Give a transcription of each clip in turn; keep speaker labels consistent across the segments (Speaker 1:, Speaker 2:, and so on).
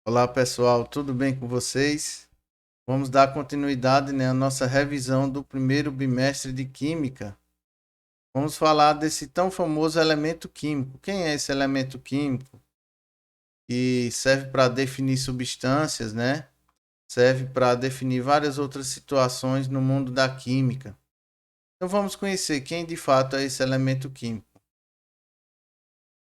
Speaker 1: Olá pessoal, tudo bem com vocês? Vamos dar continuidade, à nossa revisão do primeiro bimestre de Química. Vamos falar desse tão famoso elemento químico. Quem é esse elemento químico? Que serve para definir substâncias, né? Serve para definir várias outras situações no mundo da química. Então vamos conhecer quem de fato é esse elemento químico.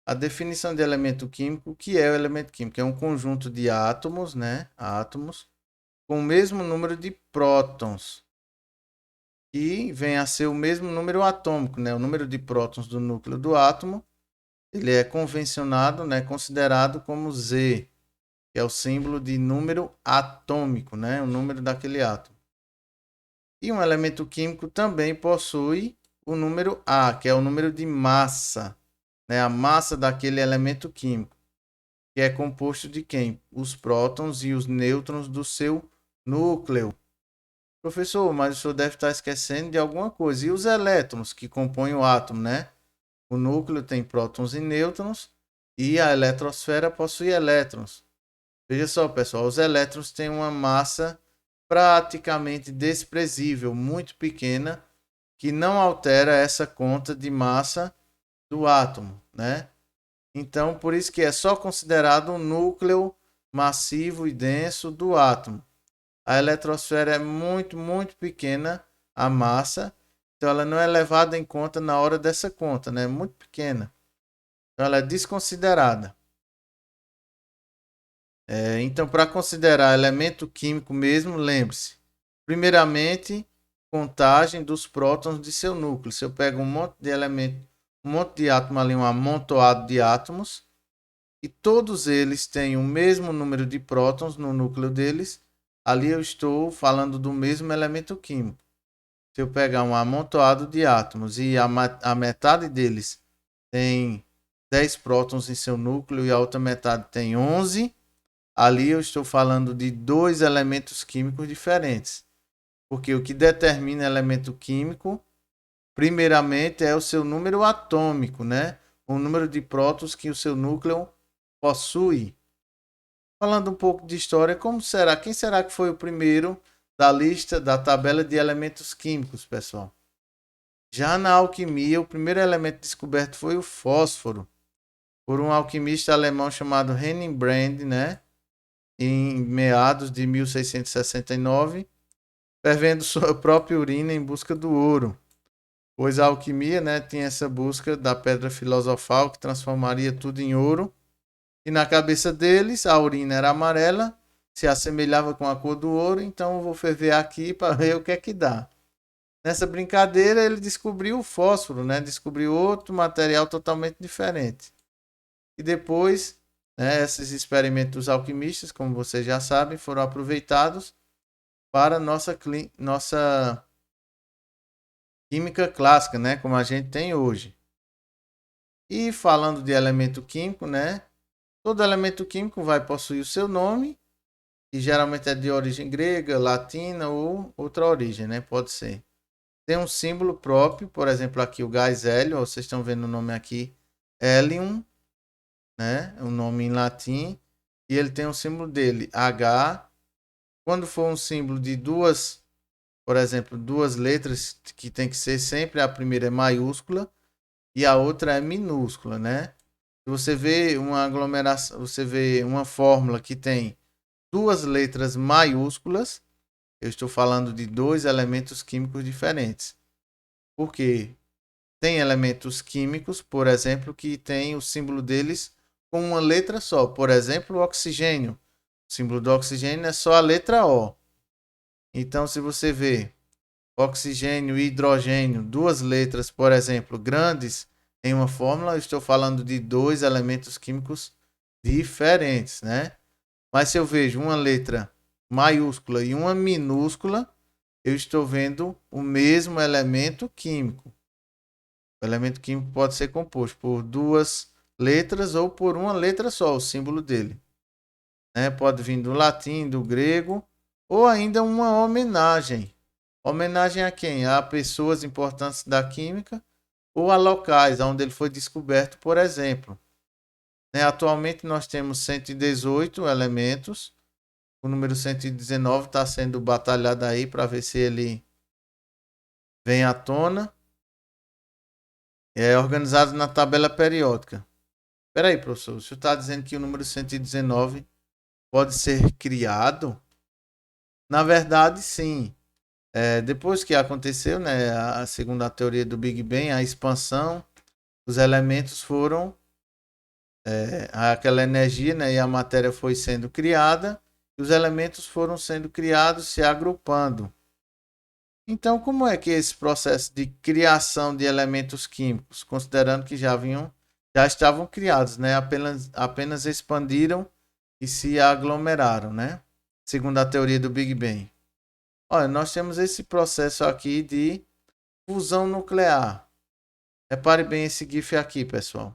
Speaker 1: A definição de elemento químico, o que é o elemento químico? É um conjunto de átomos, né? Átomos com o mesmo número de prótons, e vem a ser o mesmo número atômico, né? O número de prótons do núcleo do átomo, ele é convencionado, né, considerado como Z, que é o símbolo de número atômico, né? O número daquele átomo. E um elemento químico também possui o número A, que é o número de massa, né? A massa daquele elemento químico, que é composto de quem? Os prótons e os nêutrons do seu núcleo. Professor, mas o senhor deve estar esquecendo de alguma coisa. E os elétrons que compõem o átomo, né? O núcleo tem prótons e nêutrons e a eletrosfera possui elétrons. Veja só, pessoal, os elétrons têm uma massa praticamente desprezível, muito pequena, que não altera essa conta de massa do átomo, né? Então, por isso que é só considerado um núcleo massivo e denso do átomo. A eletrosfera é muito, muito pequena, a massa, então ela não é levada em conta na hora dessa conta, né? Muito pequena. Então ela é desconsiderada. Então, para considerar elemento químico mesmo, lembre-se: primeiramente, contagem dos prótons de seu núcleo. Se eu pego um monte de elemento, um monte de átomo ali, um amontoado de átomos, e todos eles têm o mesmo número de prótons no núcleo deles, ali eu estou falando do mesmo elemento químico. Se eu pegar um amontoado de átomos e a metade deles tem 10 prótons em seu núcleo e a outra metade tem 11, ali eu estou falando de dois elementos químicos diferentes. Porque o que determina elemento químico, primeiramente, é o seu número atômico, né? O número de prótons que o seu núcleo possui. Falando um pouco de história, como será? Quem será que foi o primeiro da lista da tabela de elementos químicos, pessoal? Já na alquimia, o primeiro elemento descoberto foi o fósforo, por um alquimista alemão chamado Henning Brand, né? Em meados de 1669, fervendo sua própria urina em busca do ouro. Pois a alquimia, né, tinha essa busca da pedra filosofal que transformaria tudo em ouro. E na cabeça deles, a urina era amarela, se assemelhava com a cor do ouro, então eu vou ferver aqui para ver o que é que dá. Nessa brincadeira, ele descobriu o fósforo, né? Descobriu outro material totalmente diferente. E depois, né, esses experimentos alquimistas, como vocês já sabem, foram aproveitados para nossa química clássica, né? Como a gente tem hoje. E falando de elemento químico, né? Todo elemento químico vai possuir o seu nome, que geralmente é de origem grega, latina ou outra origem, né? Pode ser. Tem um símbolo próprio, por exemplo, aqui o gás hélio, vocês estão vendo o nome aqui, helium, né? O nome em latim, e ele tem um símbolo dele, H. Quando for um símbolo de duas, por exemplo, duas letras, que tem que ser sempre a primeira é maiúscula e a outra é minúscula, né? Se você vê uma aglomeração, você vê uma fórmula que tem duas letras maiúsculas, eu estou falando de dois elementos químicos diferentes. Porque tem elementos químicos, por exemplo, que tem o símbolo deles com uma letra só. Por exemplo, o oxigênio. O símbolo do oxigênio é só a letra O. Então, se você vê oxigênio e hidrogênio, duas letras, por exemplo, grandes em uma fórmula, eu estou falando de dois elementos químicos diferentes, né? Mas se eu vejo uma letra maiúscula e uma minúscula, eu estou vendo o mesmo elemento químico. O elemento químico pode ser composto por duas letras ou por uma letra só, o símbolo dele. Né? Pode vir do latim, do grego, ou ainda uma homenagem. Homenagem a quem? A pessoas importantes da química ou a locais onde ele foi descoberto, por exemplo. né? Atualmente nós temos 118 elementos. O número 119 está sendo batalhado aí para ver se ele vem à tona. É organizado na tabela periódica. Espera aí, professor. O senhor está dizendo que o número 119 pode ser criado? Na verdade, sim. Depois que aconteceu, né, segundo a teoria do Big Bang, a expansão, os elementos foram, aquela energia, né, e a matéria foi sendo criada, e os elementos foram sendo criados, se agrupando. Então, como é que é esse processo de criação de elementos químicos, considerando que já estavam criados, né, apenas expandiram e se aglomeraram, né, segundo a teoria do Big Bang? Olha, nós temos esse processo aqui de fusão nuclear. Repare bem esse GIF aqui, pessoal.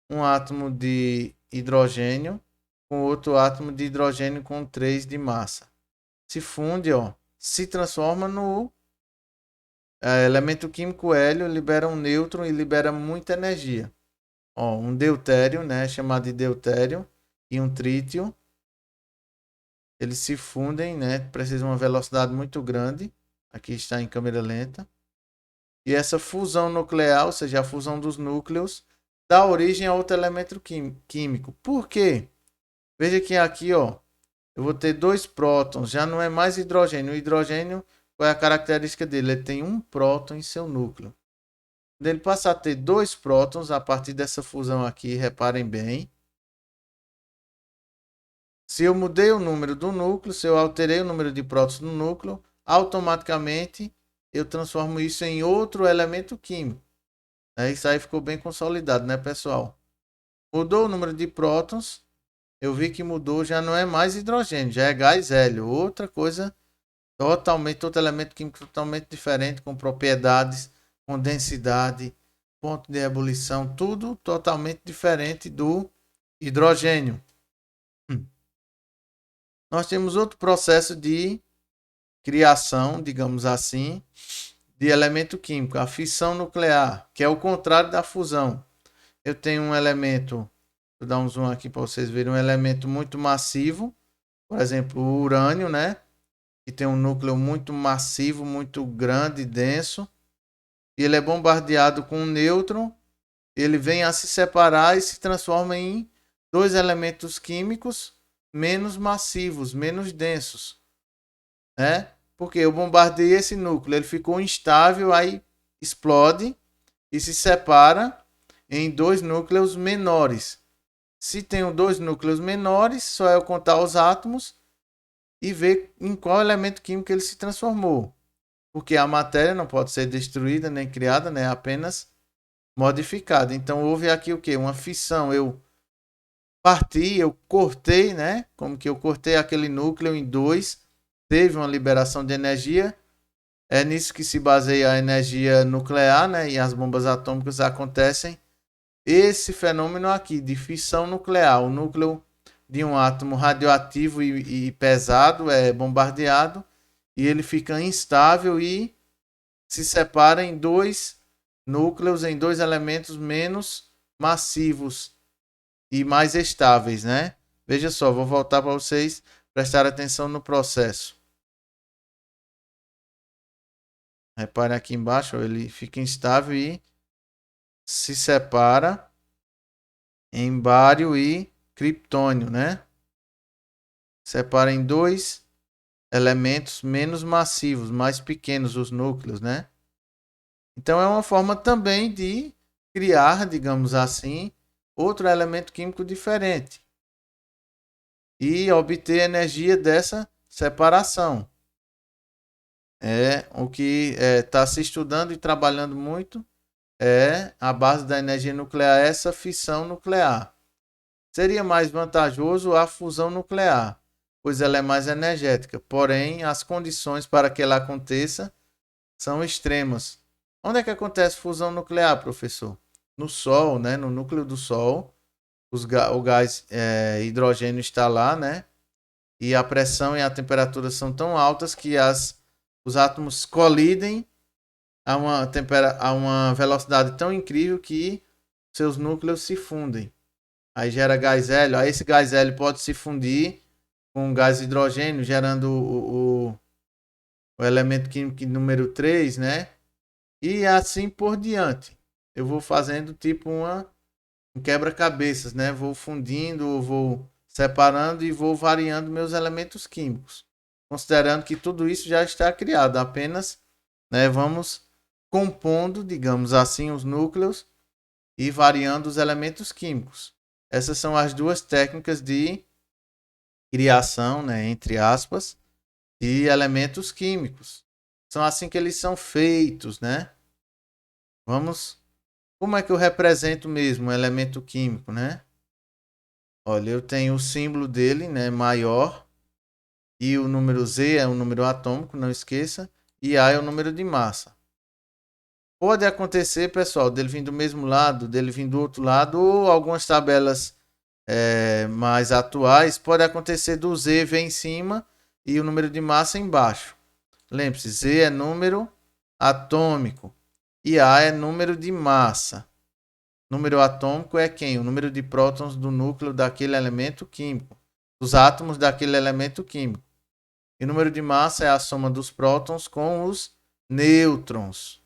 Speaker 1: Um átomo de hidrogênio com outro átomo de hidrogênio com 3 de massa. Se funde, ó, se transforma no elemento químico hélio, libera um nêutron e libera muita energia. Ó, um deutério, né, chamado de deutério, e um trítio. Eles se fundem, né, precisam de uma velocidade muito grande. Aqui está em câmera lenta. E essa fusão nuclear, ou seja, a fusão dos núcleos, dá origem a outro elemento químico. Por quê? Veja que aqui, ó, eu vou ter dois prótons, já não é mais hidrogênio. O hidrogênio, qual é a característica dele? Ele tem um próton em seu núcleo. Quando ele passa a ter dois prótons, a partir dessa fusão aqui, reparem bem. Se eu mudei o número do núcleo, se eu alterei o número de prótons no núcleo, automaticamente eu transformo isso em outro elemento químico. Isso aí ficou bem consolidado, né, pessoal? Mudou o número de prótons, eu vi que mudou, já não é mais hidrogênio, já é gás hélio. Outra coisa totalmente, outro elemento químico totalmente diferente, com propriedades, com densidade, ponto de ebulição, tudo totalmente diferente do hidrogênio. Nós temos outro processo de criação, digamos assim, de elemento químico, a fissão nuclear, que é o contrário da fusão. Eu tenho um elemento, vou dar um zoom aqui para vocês verem, um elemento muito massivo, por exemplo, o urânio, né? Que tem um núcleo muito massivo, muito grande, denso, e ele é bombardeado com um nêutron, ele vem a se separar e se transforma em dois elementos químicos menos massivos, menos densos, né? Porque eu bombardeei esse núcleo, ele ficou instável, aí explode e se separa em dois núcleos menores. Se tenho dois núcleos menores, só é eu contar os átomos e ver em qual elemento químico ele se transformou. Porque a matéria não pode ser destruída nem criada, né? Apenas modificada. Então houve aqui o que? Uma fissão. Eu parti, eu cortei, né? Como que eu cortei aquele núcleo em dois, teve uma liberação de energia. É nisso que se baseia a energia nuclear, né? E as bombas atômicas acontecem esse fenômeno aqui de fissão nuclear. O núcleo de um átomo radioativo e pesado é bombardeado e ele fica instável e se separa em dois núcleos, em dois elementos menos massivos e mais estáveis, né? Veja só, vou voltar para vocês prestar atenção no processo. Repare aqui embaixo, ele fica instável e se separa em bário e criptônio, né? Separa em dois elementos menos massivos, mais pequenos os núcleos, né? Então é uma forma também de criar, digamos assim, outro elemento químico diferente e obter energia dessa separação. É o que está se estudando e trabalhando muito, é a base da energia nuclear, essa fissão nuclear. Seria mais vantajoso a fusão nuclear, pois ela é mais energética. Porém, as condições para que ela aconteça são extremas. Onde é que acontece fusão nuclear, professor? No Sol, né? No núcleo do Sol, o gás hidrogênio está lá, né? E a pressão e a temperatura são tão altas que os átomos colidem a uma velocidade tão incrível que seus núcleos se fundem. aí gera gás hélio. Aí esse gás hélio pode se fundir com gás hidrogênio, gerando o elemento químico número 3, né? E assim por diante. Eu vou fazendo tipo um quebra-cabeças, né? Vou fundindo, vou separando e vou variando meus elementos químicos. Considerando que tudo isso já está criado, apenas, né, vamos compondo, digamos assim, os núcleos e variando os elementos químicos. Essas são as duas técnicas de criação, né, entre aspas, de elementos químicos. São assim que eles são feitos, né? Vamos, como é que eu represento mesmo um elemento químico, né? Olha, eu tenho o símbolo dele, né, maior, e o número Z é o número atômico, não esqueça, e A é o número de massa. Pode acontecer, pessoal, dele vir do mesmo lado, dele vir do outro lado, ou algumas tabelas mais atuais, pode acontecer do Z vir em cima e o número de massa embaixo. Lembre-se, Z é número atômico e A é número de massa. Número atômico é quem? O número de prótons do núcleo daquele elemento químico, dos átomos daquele elemento químico. E o número de massa é a soma dos prótons com os nêutrons.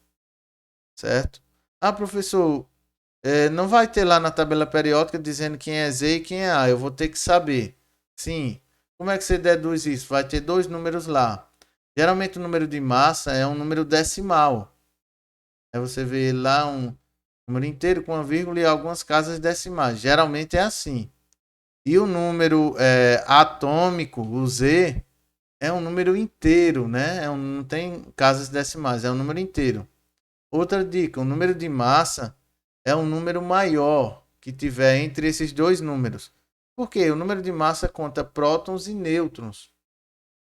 Speaker 1: Certo? Ah, professor, não vai ter lá na tabela periódica dizendo quem é Z e quem é A. Eu vou ter que saber. Sim. Como é que você deduz isso? Vai ter dois números lá. Geralmente o número de massa é um número decimal. Aí você vê lá um número inteiro com uma vírgula e algumas casas decimais. Geralmente é assim. E o número atômico, o Z, é um número inteiro, né? Não tem casas decimais, é um número inteiro. Outra dica, o número de massa é um número maior que tiver entre esses dois números. Por quê? O número de massa conta prótons e nêutrons.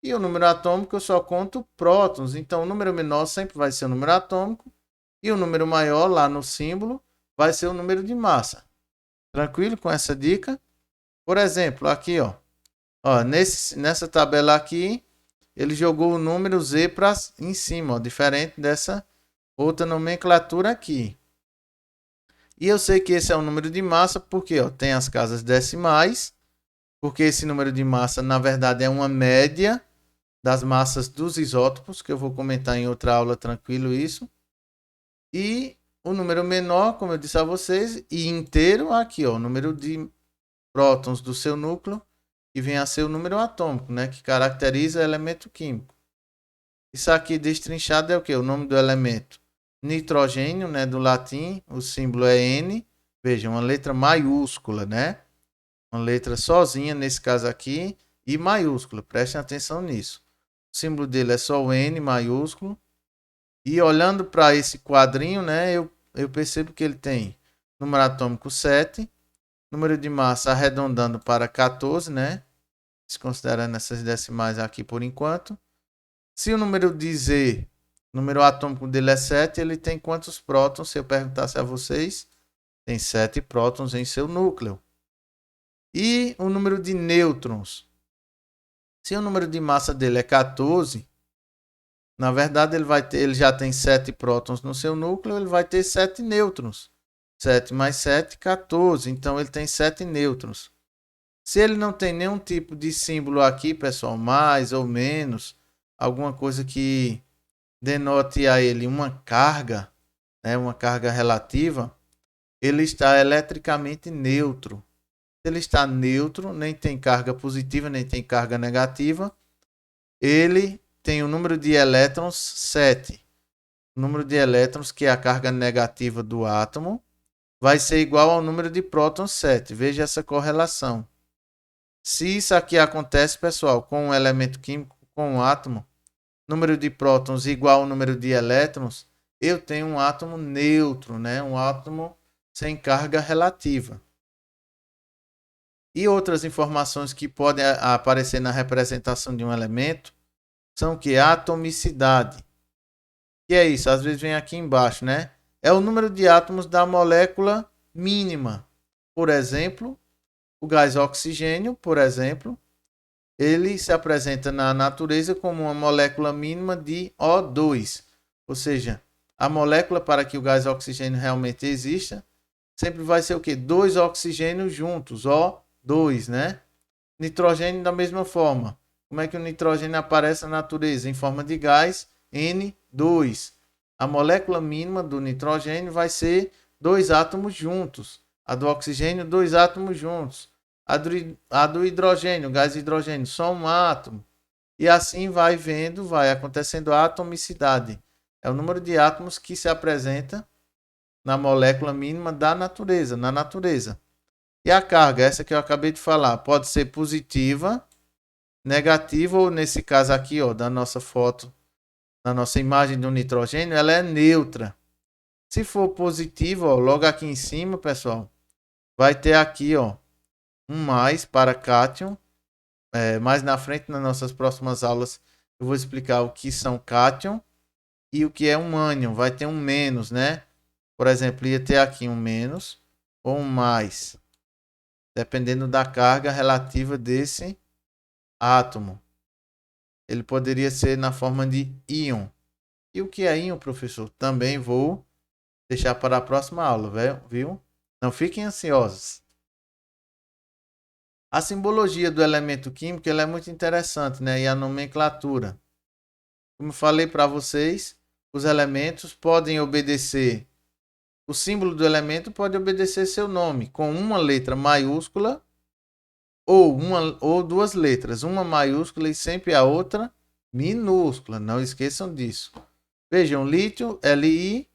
Speaker 1: E o número atômico eu só conto prótons. Então o número menor sempre vai ser o número atômico. E o número maior lá no símbolo vai ser o número de massa. Tranquilo com essa dica? Por exemplo, aqui, nessa tabela aqui, ele jogou o número Z para em cima, diferente dessa outra nomenclatura aqui. E eu sei que esse é o número de massa porque tem as casas decimais, porque esse número de massa, na verdade, é uma média das massas dos isótopos, que eu vou comentar em outra aula tranquilo isso. E o número menor, como eu disse a vocês, e inteiro aqui, o número de prótons do seu núcleo, que vem a ser o número atômico, né, que caracteriza o elemento químico. Isso aqui destrinchado é o que? O nome do elemento. Nitrogênio, né, do latim, o símbolo é N. Veja, uma letra maiúscula, né? Uma letra sozinha, nesse caso aqui, e maiúscula. Prestem atenção nisso. O símbolo dele é só o N maiúsculo. E olhando para esse quadrinho, né, eu percebo que ele tem número atômico 7, número de massa arredondando para 14, né? Desconsiderando essas decimais aqui por enquanto. Se o número de Z, número atômico dele é 7, ele tem quantos prótons? Se eu perguntasse a vocês, tem 7 prótons em seu núcleo. E o número de nêutrons? Se o número de massa dele é 14, na verdade ele já tem 7 prótons no seu núcleo, ele vai ter 7 nêutrons. 7 mais 7, 14. Então ele tem 7 nêutrons. Se ele não tem nenhum tipo de símbolo aqui, pessoal, mais ou menos, alguma coisa que denote a ele uma carga, né, uma carga relativa, ele está eletricamente neutro. Se ele está neutro, nem tem carga positiva, nem tem carga negativa, ele tem o número de elétrons 7. O número de elétrons, que é a carga negativa do átomo, vai ser igual ao número de prótons 7. Veja essa correlação. Se isso aqui acontece, pessoal, com um elemento químico, com um átomo, número de prótons igual ao número de elétrons, eu tenho um átomo neutro, né? Um átomo sem carga relativa. E outras informações que podem aparecer na representação de um elemento são que a atomicidade. Que é isso? Às vezes vem aqui embaixo, né? É o número de átomos da molécula mínima. Por exemplo, o gás oxigênio, por exemplo, ele se apresenta na natureza como uma molécula mínima de O2. Ou seja, a molécula para que o gás oxigênio realmente exista sempre vai ser o quê? 2 oxigênios juntos, O2, né? Nitrogênio da mesma forma. Como é que o nitrogênio aparece na natureza? Em forma de gás, N2. A molécula mínima do nitrogênio vai ser 2 átomos juntos. A do oxigênio, 2 átomos juntos. A do hidrogênio, gás hidrogênio, só um átomo. E assim vai vendo, vai acontecendo a atomicidade. É o número de átomos que se apresenta na molécula mínima da natureza, na natureza. E a carga, essa que eu acabei de falar, pode ser positiva, negativa, ou nesse caso aqui, ó, da nossa foto, da nossa imagem do nitrogênio, ela é neutra. Se for positiva, ó, logo aqui em cima, pessoal, vai ter aqui, ó, um mais para cátion. Mais na frente, nas nossas próximas aulas, eu vou explicar o que são cátion e o que é um ânion. Vai ter um menos, né? Por exemplo, ia ter aqui um menos ou um mais, dependendo da carga relativa desse átomo. Ele poderia ser na forma de íon. E o que é íon, professor? Também vou deixar para a próxima aula, viu? Não fiquem ansiosos. A simbologia do elemento químico ela é muito interessante, né? E a nomenclatura. Como eu falei para vocês, os elementos podem obedecer. O símbolo do elemento pode obedecer seu nome, com uma letra maiúscula ou duas letras, uma maiúscula e sempre a outra minúscula. Não esqueçam disso. Vejam, lítio, Li,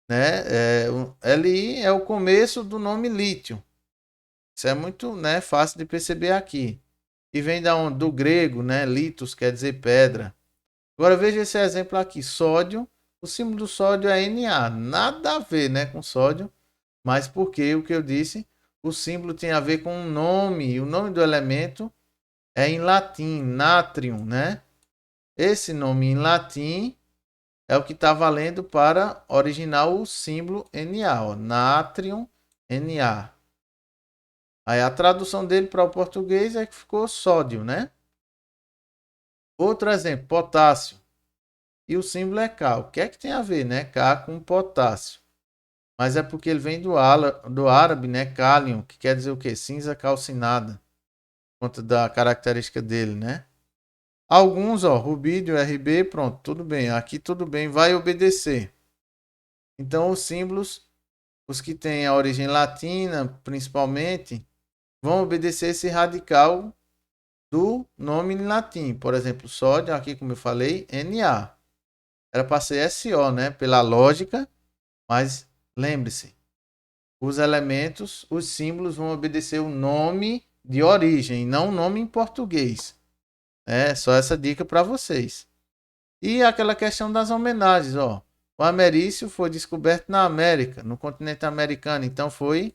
Speaker 1: né? Li é o começo do nome lítio. Isso é muito, né, fácil de perceber aqui. E vem da onde? Do grego, né? Litos quer dizer pedra. Agora veja esse exemplo aqui, sódio. O símbolo do sódio é Na. Nada a ver, né, com sódio, mas porque o que eu disse, o símbolo tem a ver com o nome. E o nome do elemento é em latim, natrium, né? Esse nome em latim é o que está valendo para originar o símbolo Na, ó, natrium, Na. Aí a tradução dele para o português é que ficou sódio, né? Outro exemplo, potássio. E o símbolo é K. O que é que tem a ver, né? K com potássio. Mas é porque ele vem do árabe, né? Cálion, que quer dizer o quê? Cinza calcinada. Por conta da característica dele, né? Alguns, ó, rubídio, RB, pronto, tudo bem. Aqui tudo bem, vai obedecer. Então, os símbolos, os que têm a origem latina, principalmente, vão obedecer esse radical do nome em latim. Por exemplo, sódio, aqui como eu falei, Na. Era para ser SO, né? Pela lógica, mas lembre-se, os elementos, os símbolos vão obedecer o nome de origem, não o nome em português. É só essa dica para vocês. E aquela questão das homenagens, ó. O amerício foi descoberto na América, no continente americano, então foi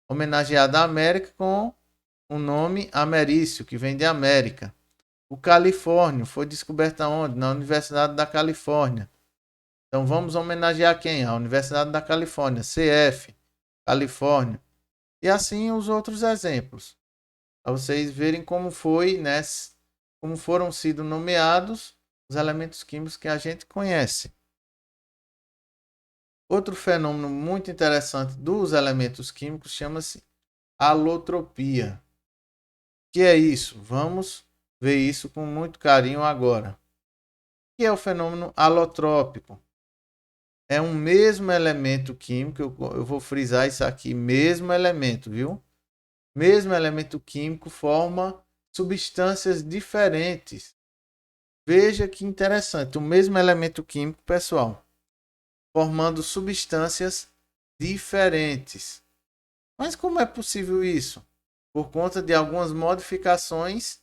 Speaker 1: homenageado à América com o nome amerício, que vem de América. O califórnio foi descoberto aonde? Na Universidade da Califórnia. Então vamos homenagear quem? A Universidade da Califórnia, CF, Califórnia. E assim os outros exemplos. Para vocês verem como foi, né? Como foram sido nomeados os elementos químicos que a gente conhece. Outro fenômeno muito interessante dos elementos químicos chama-se alotropia. O que é isso? Vamos ver isso com muito carinho agora. O que é o fenômeno alotrópico? É um mesmo elemento químico, eu vou frisar isso aqui, mesmo elemento, viu? Mesmo elemento químico forma substâncias diferentes. Veja que interessante, o mesmo elemento químico, pessoal, formando substâncias diferentes. Mas como é possível isso? Por conta de algumas modificações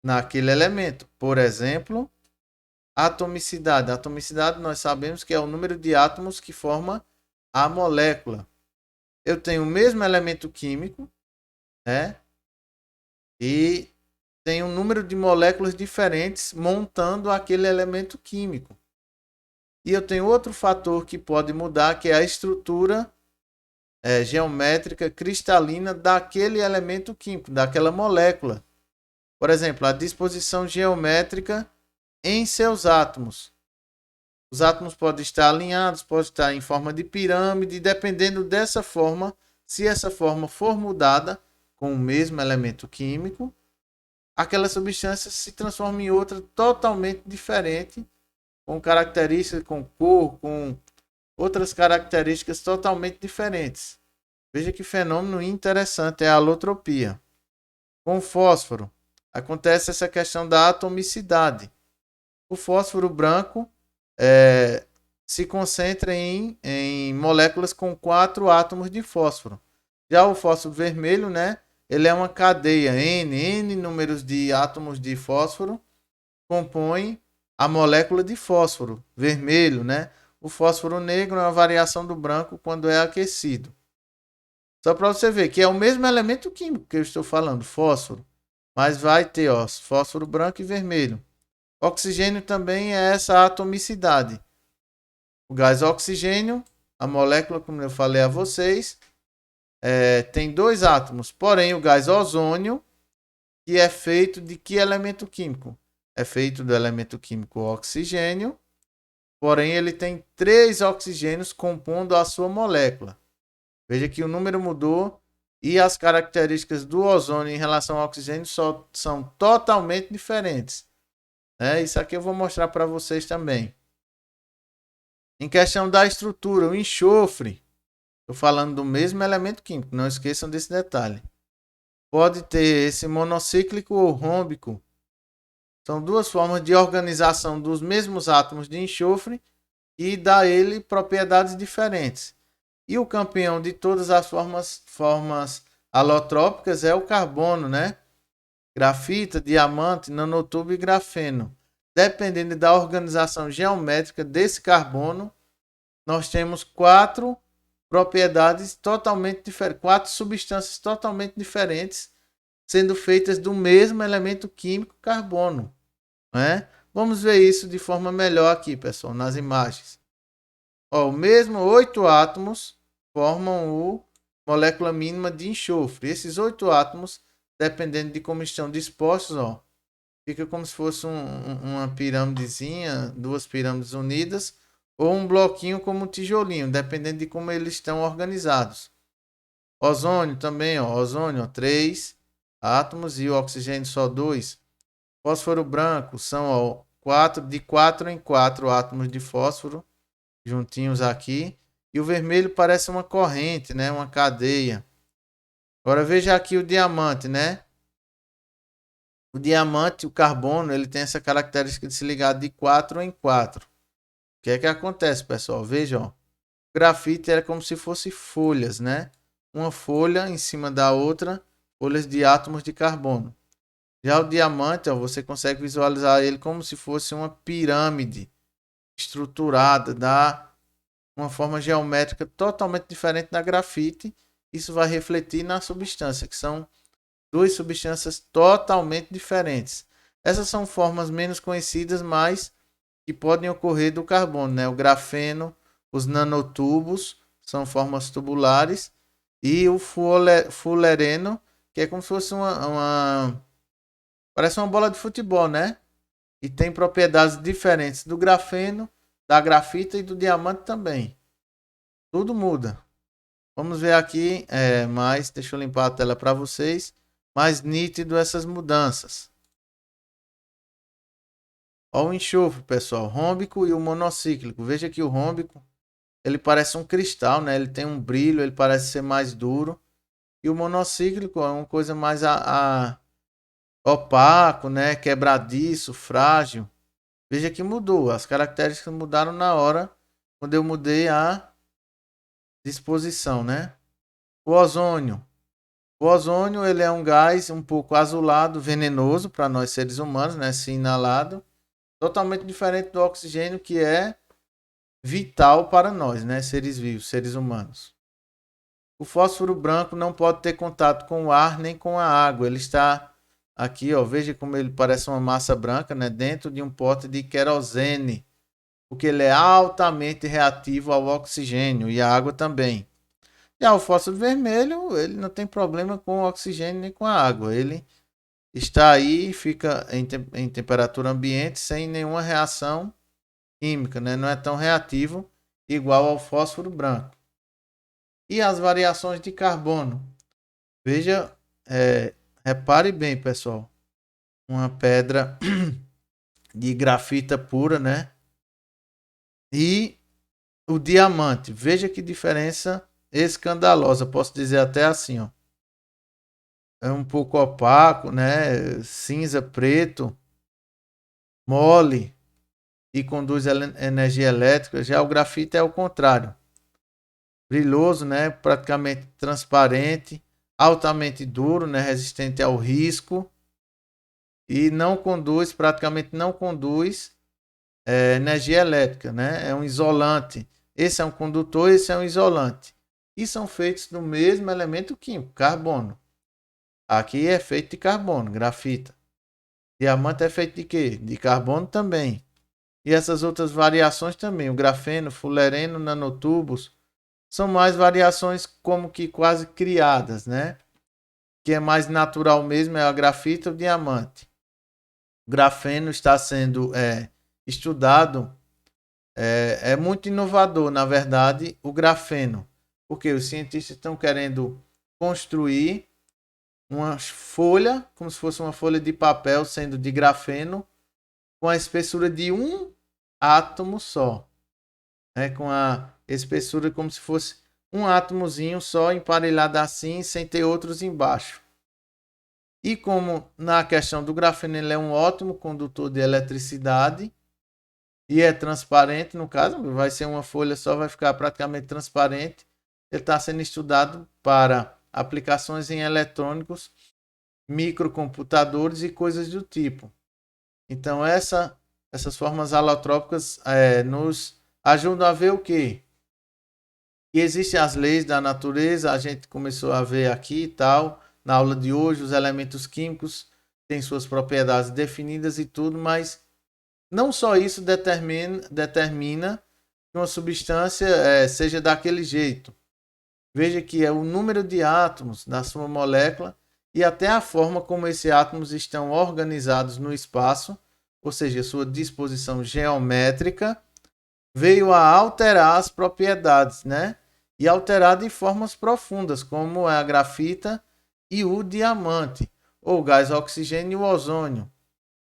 Speaker 1: naquele elemento. Por exemplo, atomicidade. A atomicidade nós sabemos que é o número de átomos que forma a molécula. Eu tenho o mesmo elemento químico, né? E tenho um número de moléculas diferentes montando aquele elemento químico. E eu tenho outro fator que pode mudar, que é a estrutura geométrica cristalina daquele elemento químico, daquela molécula. Por exemplo, a disposição geométrica em seus átomos. Os átomos podem estar alinhados, podem estar em forma de pirâmide, e dependendo dessa forma, se essa forma for mudada com o mesmo elemento químico, aquela substância se transforma em outra totalmente diferente, com características, com cor, com outras características totalmente diferentes. Veja que fenômeno interessante é a alotropia. Com o fósforo, acontece essa questão da atomicidade. O fósforo branco se concentra em moléculas com 4 átomos de fósforo. Já o fósforo vermelho, né? Ele é uma cadeia, N números de átomos de fósforo compõem a molécula de fósforo vermelho, né? O fósforo negro é uma variação do branco quando é aquecido. Só para você ver que é o mesmo elemento químico que eu estou falando, fósforo, mas vai ter fósforo branco e vermelho. Oxigênio também é essa atomicidade. O gás oxigênio, a molécula, como eu falei a vocês, tem 2 átomos. Porém, o gás ozônio, que é feito de que elemento químico? É feito do elemento químico oxigênio, porém ele tem 3 oxigênios compondo a sua molécula. Veja que o número mudou e as características do ozônio em relação ao oxigênio são totalmente diferentes. Isso aqui eu vou mostrar para vocês também. Em questão da estrutura, o enxofre, estou falando do mesmo elemento químico, não esqueçam desse detalhe. Pode ter esse monocíclico ou rômbico. São 2 formas de organização dos mesmos átomos de enxofre e dá ele propriedades diferentes. E o campeão de todas as formas alotrópicas é o carbono, né? Grafita, diamante, nanotube e grafeno. Dependendo da organização geométrica desse carbono, nós temos 4 propriedades totalmente diferentes, 4 substâncias totalmente diferentes, sendo feitas do mesmo elemento químico carbono, né? Vamos ver isso de forma melhor aqui, pessoal, nas imagens. O mesmo 8 átomos formam o molécula mínima de enxofre. Esses 8 átomos, dependendo de como estão dispostos, fica como se fosse uma pirâmidezinha, 2 pirâmides unidas, ou um bloquinho como um tijolinho, dependendo de como eles estão organizados. Ozônio também, ozônio, 3 átomos e o oxigênio só 2. Fósforo branco são de 4 em 4 átomos de fósforo juntinhos aqui. E o vermelho parece uma corrente, né? Uma cadeia. Agora veja aqui o diamante, né? O diamante, o carbono, ele tem essa característica de se ligar de 4 em 4. O que é que acontece, pessoal? Veja, o grafite era como se fosse folhas, né? Uma folha em cima da outra, folhas de átomos de carbono. Já o diamante, você consegue visualizar ele como se fosse uma pirâmide estruturada, dá uma forma geométrica totalmente diferente da grafite. Isso vai refletir na substância, que são 2 substâncias totalmente diferentes. Essas são formas menos conhecidas, mas que podem ocorrer do carbono, né? O grafeno, os nanotubos, são formas tubulares, e o fulereno, que é como se fosse parece uma bola de futebol, né? E tem propriedades diferentes do grafeno, da grafita e do diamante também. Tudo muda. Vamos ver aqui mais, deixa eu limpar a tela para vocês, mais nítido essas mudanças. Olha o enxofre, pessoal, rômbico e o monocíclico. Veja que o rômbico, ele parece um cristal, né? Ele tem um brilho, ele parece ser mais duro. E o monocíclico é uma coisa mais opaco, né? Quebradiço, frágil. Veja que mudou, as características mudaram na hora quando eu mudei a disposição, né? O ozônio. O ozônio, ele é um gás um pouco azulado, venenoso para nós seres humanos, né? Se inalado, totalmente diferente do oxigênio, que é vital para nós, né? Seres vivos, seres humanos. O fósforo branco não pode ter contato com o ar nem com a água. Ele está aqui, veja como ele parece uma massa branca, né? Dentro de um pote de querosene, porque ele é altamente reativo ao oxigênio e à água também. Já o fósforo vermelho, ele não tem problema com o oxigênio nem com a água. Ele está aí, fica em temperatura ambiente sem nenhuma reação química, né? Não é tão reativo igual ao fósforo branco. E as variações de carbono. Veja, repare bem, pessoal. Uma pedra de grafita pura, né? E o diamante. Veja que diferença escandalosa. Posso dizer até assim, ó. É um pouco opaco, né? Cinza, preto, mole e conduz energia elétrica. Já o grafite é o contrário. Brilhoso, né? Praticamente transparente, altamente duro, né? Resistente ao risco e não conduz, praticamente não conduz energia elétrica, né? É um isolante. Esse é um condutor, esse é um isolante. E são feitos do mesmo elemento químico, carbono. Aqui é feito de carbono, grafita. Diamante é feito de quê? De carbono também. E essas outras variações também, o grafeno, fulereno, nanotubos, são mais variações como que quase criadas, né? Que é mais natural mesmo é a grafita e o diamante. O grafeno está sendo estudado, é muito inovador, na verdade, o grafeno, porque os cientistas estão querendo construir uma folha, como se fosse uma folha de papel, sendo de grafeno, com a espessura de um átomo só, né? Com a espessura como se fosse um átomozinho só emparelhado assim, sem ter outros embaixo. E como na questão do grafeno ele é um ótimo condutor de eletricidade e é transparente, no caso, vai ser uma folha só, vai ficar praticamente transparente. Ele está sendo estudado para aplicações em eletrônicos, microcomputadores e coisas do tipo. Então essas formas alotrópicas nos ajudam a ver o quê? Que existem as leis da natureza, a gente começou a ver aqui e tal, na aula de hoje, os elementos químicos têm suas propriedades definidas e tudo, mas não só isso determina que uma substância seja daquele jeito. Veja que é o número de átomos da sua molécula e até a forma como esses átomos estão organizados no espaço, ou seja, sua disposição geométrica, veio a alterar as propriedades, né? E alterar de formas profundas, como é a grafita e o diamante, ou o gás oxigênio e o ozônio,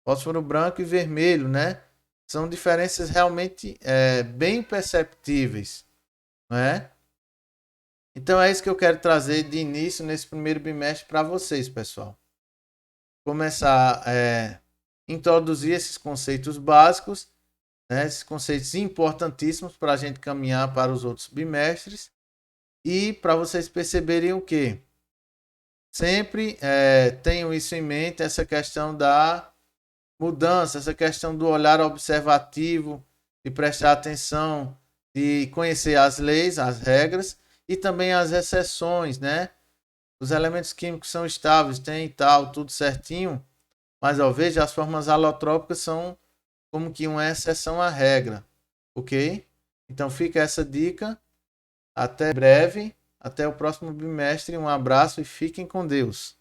Speaker 1: fósforo branco e vermelho, né? São diferenças realmente bem perceptíveis, não é? Então é isso que eu quero trazer de início nesse primeiro bimestre para vocês, pessoal. Começar a introduzir esses conceitos básicos, né, esses conceitos importantíssimos para a gente caminhar para os outros bimestres e para vocês perceberem o que? Sempre tenham isso em mente, essa questão da mudança, essa questão do olhar observativo, de prestar atenção, de conhecer as leis, as regras e também as exceções, né? Os elementos químicos são estáveis, tem e tal, tudo certinho, mas ó, veja, as formas alotrópicas são como que uma exceção à regra, ok? Então fica essa dica, até breve, até o próximo bimestre, um abraço e fiquem com Deus.